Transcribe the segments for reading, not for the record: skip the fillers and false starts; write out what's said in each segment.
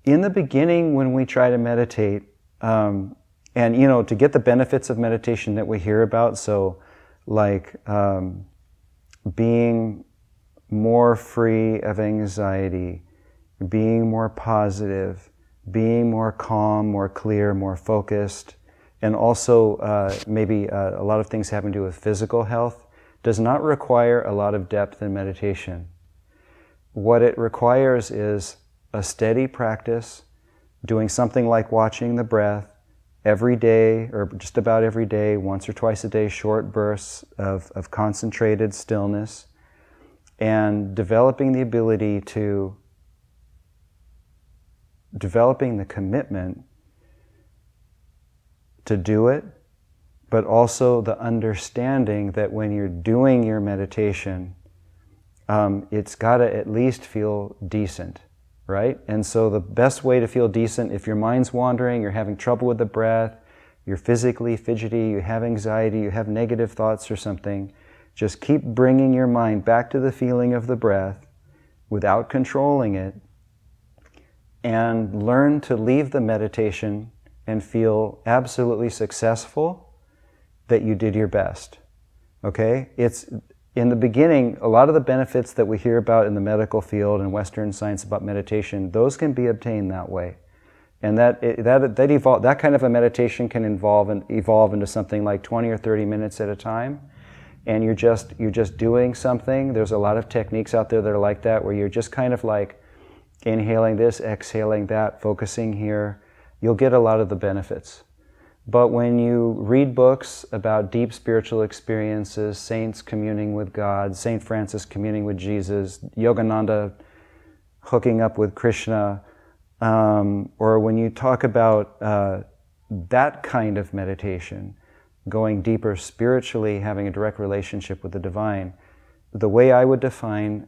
in the beginning when we try to meditate, and to get the benefits of meditation that we hear about, so like being more free of anxiety, being more positive, being more calm, more clear, more focused, and also maybe a lot of things having to do with physical health, does not require a lot of depth in meditation. What it requires is a steady practice, doing something like watching the breath every day, or just about every day, once or twice a day, short bursts of concentrated stillness, and developing the ability to, developing the commitment to do it, but also the understanding that when you're doing your meditation, it's got to at least feel decent, right? And so the best way to feel decent, if your mind's wandering, you're having trouble with the breath, you're physically fidgety, you have anxiety, you have negative thoughts or something, just keep bringing your mind back to the feeling of the breath without controlling it, and learn to leave the meditation and feel absolutely successful that you did your best. Okay? It's in the beginning, a lot of the benefits that we hear about in the medical field and Western science about meditation, those can be obtained that way. And that kind of a meditation can evolve into something like 20 or 30 minutes at a time. And you're just doing something. There's a lot of techniques out there that are like that, where you're just kind of like inhaling this, exhaling that, focusing here. You'll get a lot of the benefits. But when you read books about deep spiritual experiences, saints communing with God, St. Francis communing with Jesus, Yogananda hooking up with Krishna, or when you talk about that kind of meditation, going deeper spiritually, having a direct relationship with the divine, the way I would define,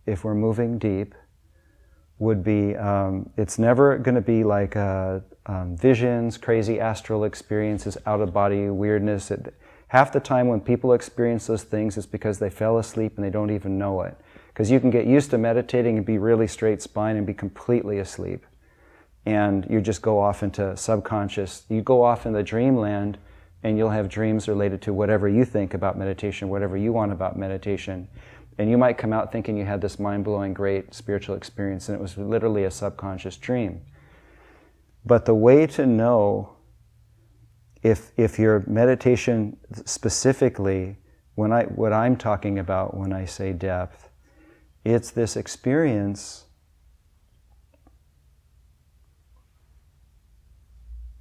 if we're moving deep, would be, it's never going to be like visions, crazy astral experiences, out-of-body weirdness. Half the time when people experience those things, it's because they fell asleep and they don't even know it. Because you can get used to meditating and be really straight spine and be completely asleep. And you just go off into subconscious. You go off in the dreamland, and you'll have dreams related to whatever you think about meditation, whatever you want about meditation. And you might come out thinking you had this mind-blowing, great spiritual experience, and it was literally a subconscious dream. But the way to know if your meditation specifically, what I'm talking about when I say depth, it's this experience,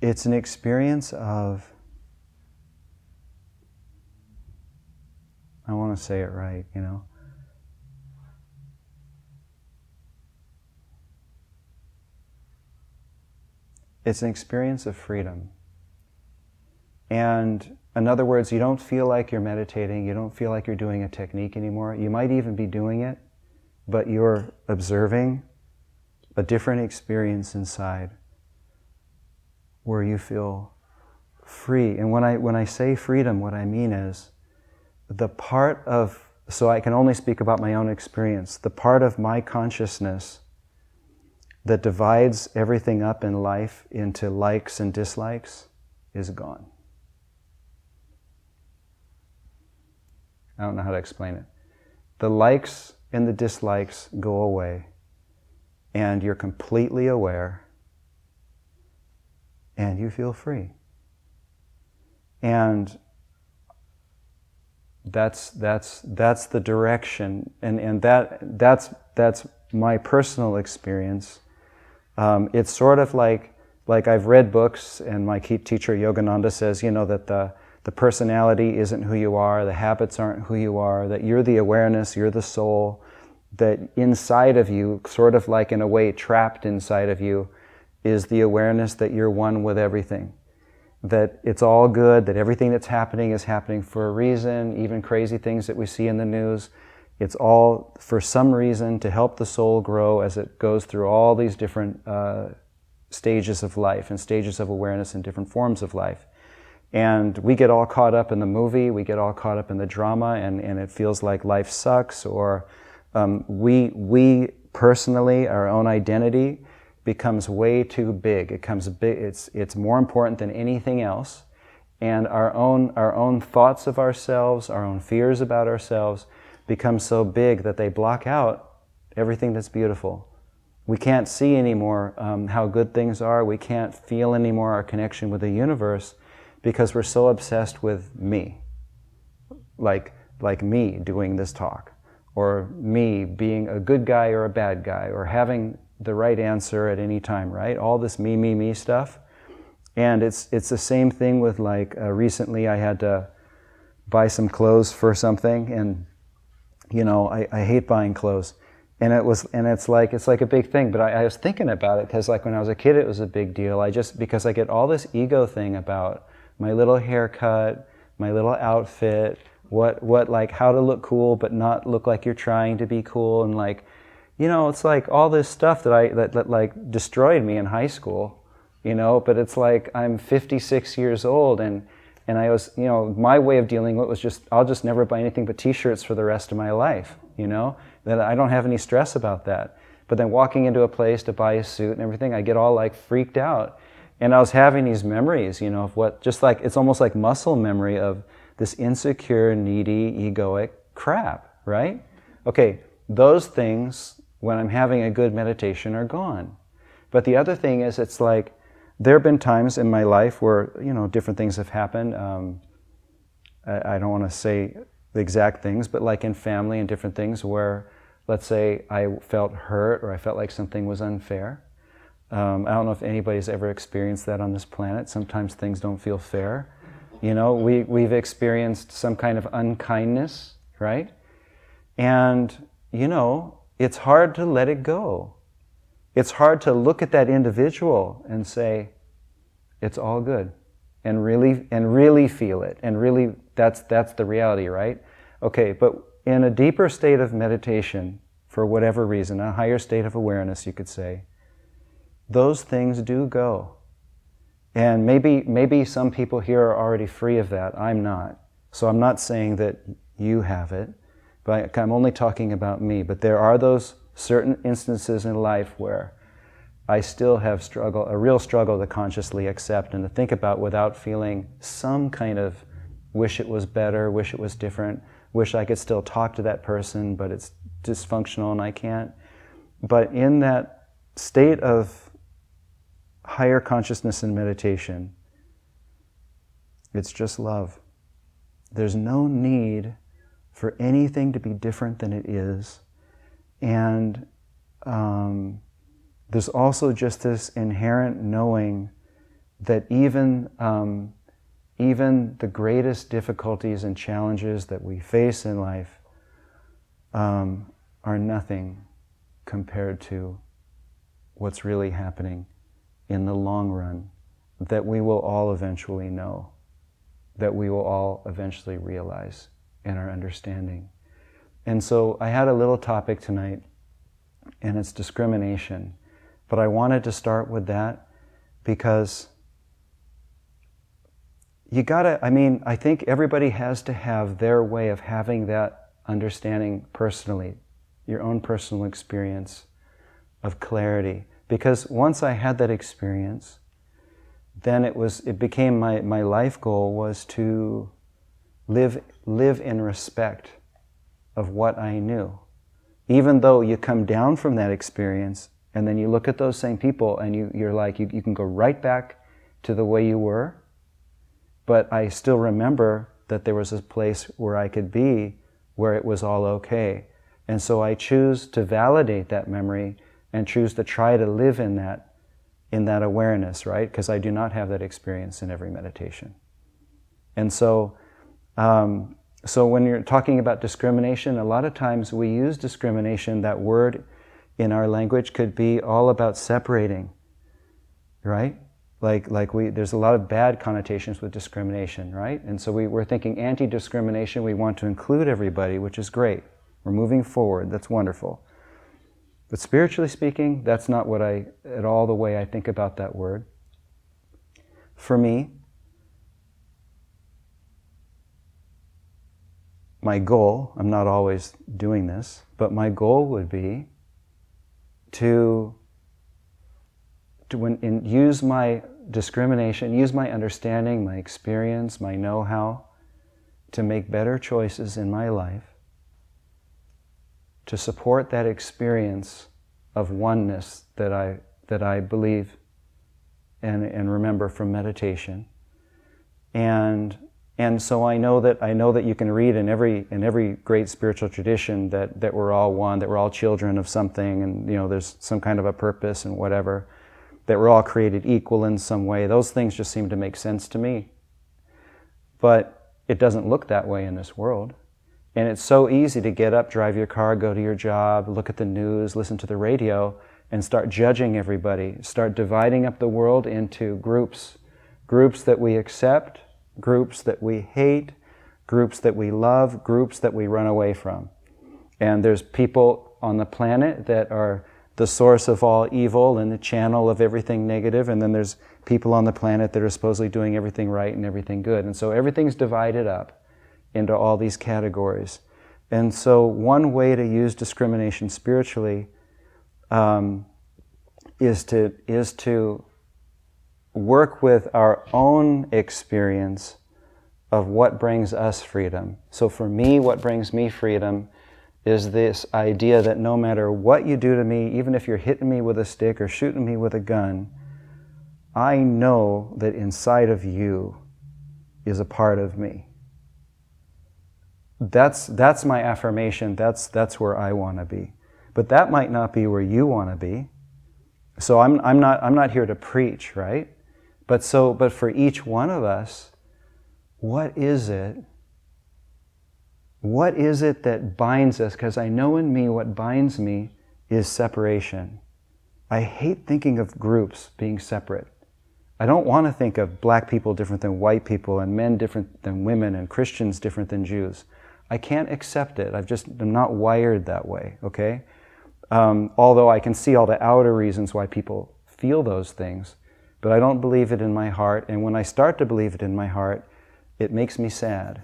it's an experience of, I want to say it right, It's an experience of freedom. And in other words, you don't feel like you're meditating, you don't feel like you're doing a technique anymore. You might even be doing it, but you're observing a different experience inside where you feel free. And when I say freedom, what I mean is the part of, so I can only speak about my own experience, the part of my consciousness that divides everything up in life into likes and dislikes is gone. I don't know how to explain it. The likes and the dislikes go away, and you're completely aware, and you feel free. And that's the direction, and that's my personal experience. It's sort of like I've read books, and my key teacher Yogananda says, that the personality isn't who you are, the habits aren't who you are, that you're the awareness, you're the soul, that inside of you, sort of like in a way trapped inside of you, is the awareness that you're one with everything. That it's all good, that everything that's happening is happening for a reason, even crazy things that we see in the news. It's all for some reason to help the soul grow as it goes through all these different stages of life and stages of awareness and different forms of life. And we get all caught up in the movie, we get all caught up in the drama, and it feels like life sucks, or we personally, our own identity, becomes way too big. It becomes big. It's more important than anything else. And our own thoughts of ourselves, our own fears about ourselves become so big that they block out everything that's beautiful. We can't see anymore how good things are. We can't feel anymore our connection with the universe because we're so obsessed with me. Like me doing this talk, or me being a good guy or a bad guy, or having the right answer at any time, right? All this me stuff. And it's the same thing with recently I had to buy some clothes for something, and I hate buying clothes. And it's like a big thing, but I was thinking about it because when I was a kid it was a big deal. Because I get all this ego thing about my little haircut, my little outfit, what how to look cool but not look like you're trying to be cool, and it's like all this stuff that destroyed me in high school. But it's like I'm 56 years old, and I was, my way of dealing with it was I'll just never buy anything but t-shirts for the rest of my life, that I don't have any stress about that. But then walking into a place to buy a suit and everything, I get all freaked out. And I was having these memories, of it's almost like muscle memory of this insecure, needy, egoic crap, right? Okay, those things, when I'm having a good meditation, are gone. But the other thing is, it's like, there have been times in my life where, different things have happened. I don't want to say the exact things, but in family and different things where, let's say, I felt hurt or I felt like something was unfair. I don't know if anybody's ever experienced that on this planet. Sometimes things don't feel fair. We've experienced some kind of unkindness, right? And, it's hard to let it go. It's hard to look at that individual and say, it's all good, and really feel it, and really that's the reality, right? Okay, but in a deeper state of meditation, for whatever reason, a higher state of awareness, you could say, those things do go. And maybe some people here are already free of that. I'm not. So I'm not saying that you have it, but I'm only talking about me. But there are those certain instances in life where I still have a real struggle to consciously accept and to think about without feeling some kind of wish it was better, wish it was different, wish I could still talk to that person, but it's dysfunctional and I can't. But in that state of higher consciousness and meditation, it's just love. There's no need for anything to be different than it is. And there's also just this inherent knowing that even the greatest difficulties and challenges that we face in life are nothing compared to what's really happening in the long run, that we will all eventually know, that we will all eventually realize in our understanding. And so I had a little topic tonight, and it's discrimination. But I wanted to start with that because I think everybody has to have their way of having that understanding personally, your own personal experience of clarity. Because once I had that experience, then it became my life goal was to live in respect of what I knew. Even though you come down from that experience, and then you look at those same people and you're like, you can go right back to the way you were, but I still remember that there was a place where I could be where it was all okay. And so I choose to validate that memory and choose to try to live in that awareness, right? Because I do not have that experience in every meditation. And so when you're talking about discrimination, a lot of times we use discrimination, that word in our language could be all about separating, right? There's a lot of bad connotations with discrimination, right? And so we're thinking anti-discrimination, we want to include everybody, which is great. We're moving forward, that's wonderful. But spiritually speaking, that's not at all the way I think about that word. For me, my goal, I'm not always doing this, but my goal would be to use my discrimination, use my understanding, my experience, my know-how to make better choices in my life, to support that experience of oneness that I believe and remember from meditation. And so I know that you can read in every great spiritual tradition that we're all one, that we're all children of something, and there's some kind of a purpose and whatever, that we're all created equal in some way. Those things just seem to make sense to me. But it doesn't look that way in this world. And it's so easy to get up, drive your car, go to your job, look at the news, listen to the radio, and start judging everybody, start dividing up the world into groups that we accept, groups that we hate, groups that we love, groups that we run away from. And there's people on the planet that are the source of all evil and the channel of everything negative, and then there's people on the planet that are supposedly doing everything right and everything good. And so everything's divided up into all these categories. And so one way to use discrimination spiritually is to work with our own experience of what brings us freedom. So for me, what brings me freedom is this idea that no matter what you do to me, even if you're hitting me with a stick or shooting me with a gun, I know that inside of you is a part of me. That's my affirmation. That's where I want to be. But that might not be where you want to be. So I'm not here to preach, right? But for each one of us, what is it? What is it that binds us? Because I know in me what binds me is separation. I hate thinking of groups being separate. I don't want to think of black people different than white people, and men different than women, and Christians different than Jews. I can't accept it. I'm not wired that way, okay? Although I can see all the outer reasons why people feel those things, but I don't believe it in my heart, and when I start to believe it in my heart, it makes me sad.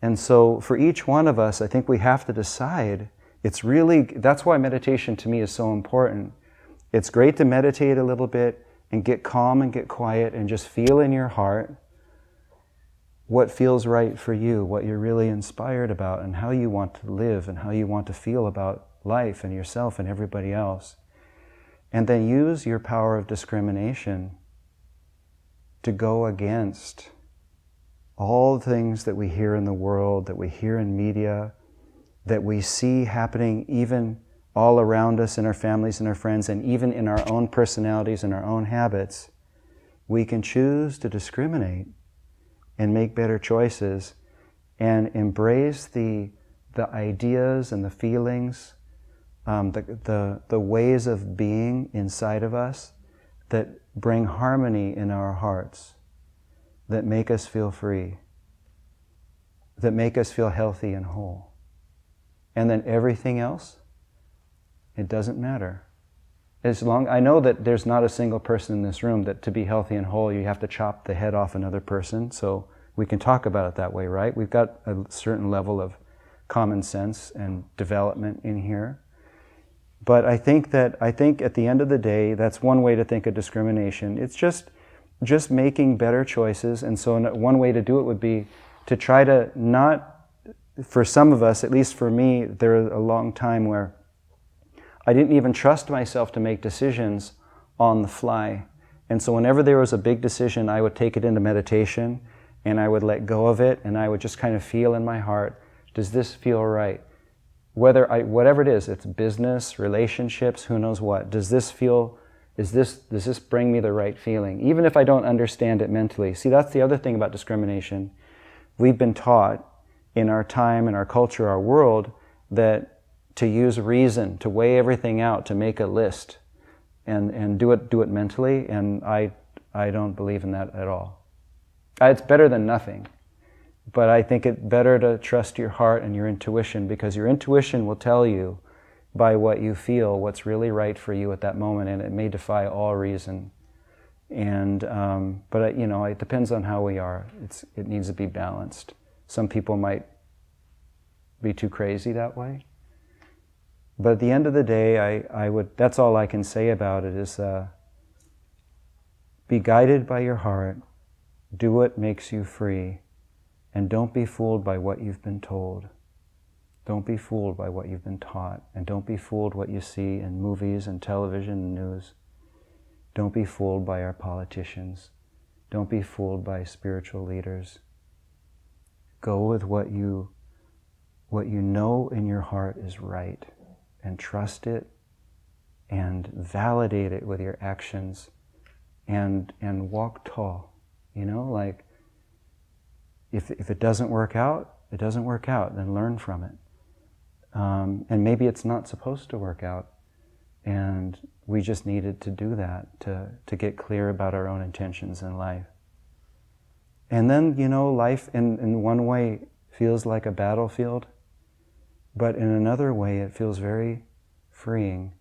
And so for each one of us, I think we have to decide. That's why meditation to me is so important. It's great to meditate a little bit and get calm and get quiet and just feel in your heart what feels right for you, what you're really inspired about, and how you want to live and how you want to feel about life and yourself and everybody else. And then use your power of discrimination to go against all the things that we hear in the world, that we hear in media, that we see happening even all around us in our families and our friends, and even in our own personalities and our own habits. We can choose to discriminate and make better choices and embrace the ideas and the feelings, the ways of being inside of us that bring harmony in our hearts, that make us feel free, that make us feel healthy and whole. And then everything else, it doesn't matter. I know that there's not a single person in this room that to be healthy and whole, you have to chop the head off another person, so we can talk about it that way, right? We've got a certain level of common sense and development in here. But I think at the end of the day, that's one way to think of discrimination. It's just making better choices. And so one way to do it would be to try to not, for some of us, at least for me, there was a long time where I didn't even trust myself to make decisions on the fly. And so whenever there was a big decision, I would take it into meditation and I would let go of it, and I would just kind of feel in my heart, does this feel right? Whatever it is, it's business, relationships, who knows what. Does this bring me the right feeling? Even if I don't understand it mentally. See, that's the other thing about discrimination. We've been taught in our time, in our culture, our world, that to use reason, to weigh everything out, to make a list, and do it mentally, and I don't believe in that at all. It's better than nothing. But I think it's better to trust your heart and your intuition, because your intuition will tell you by what you feel what's really right for you at that moment, and it may defy all reason. And but it depends on how we are. It needs to be balanced. Some people might be too crazy that way. But at the end of the day, that's all I can say about it is Be guided by your heart, do what makes you free, and don't be fooled by what you've been told. Don't be fooled by what you've been taught, and don't be fooled what you see in movies and television and news. Don't be fooled by our politicians. Don't be fooled by spiritual leaders. Go with what you know in your heart is right, and trust it, and validate it with your actions, and walk tall. You know, like, if it doesn't work out, it doesn't work out, then learn from it. And maybe it's not supposed to work out, and we just needed to do that to get clear about our own intentions in life. And then, you know, life in one way feels like a battlefield, but in another way it feels very freeing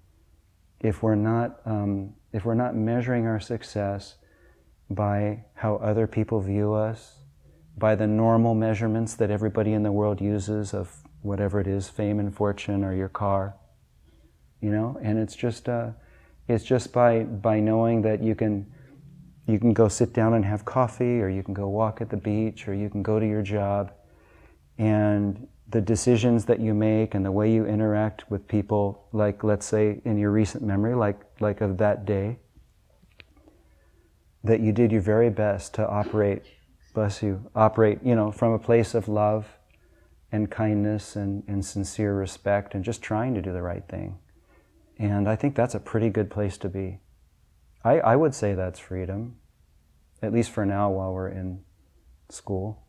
if we're not measuring our success by how other people view us, by the normal measurements that everybody in the world uses of whatever it is, fame and fortune or your car, you know. And it's just by knowing that you can go sit down and have coffee, or you can go walk at the beach, or you can go to your job, and the decisions that you make and the way you interact with people, like, let's say in your recent memory, like of that day, that you did your very best to operate, you know, from a place of love and kindness and sincere respect, and just trying to do the right thing. And I think that's a pretty good place to be. I would say that's freedom, at least for now while we're in school.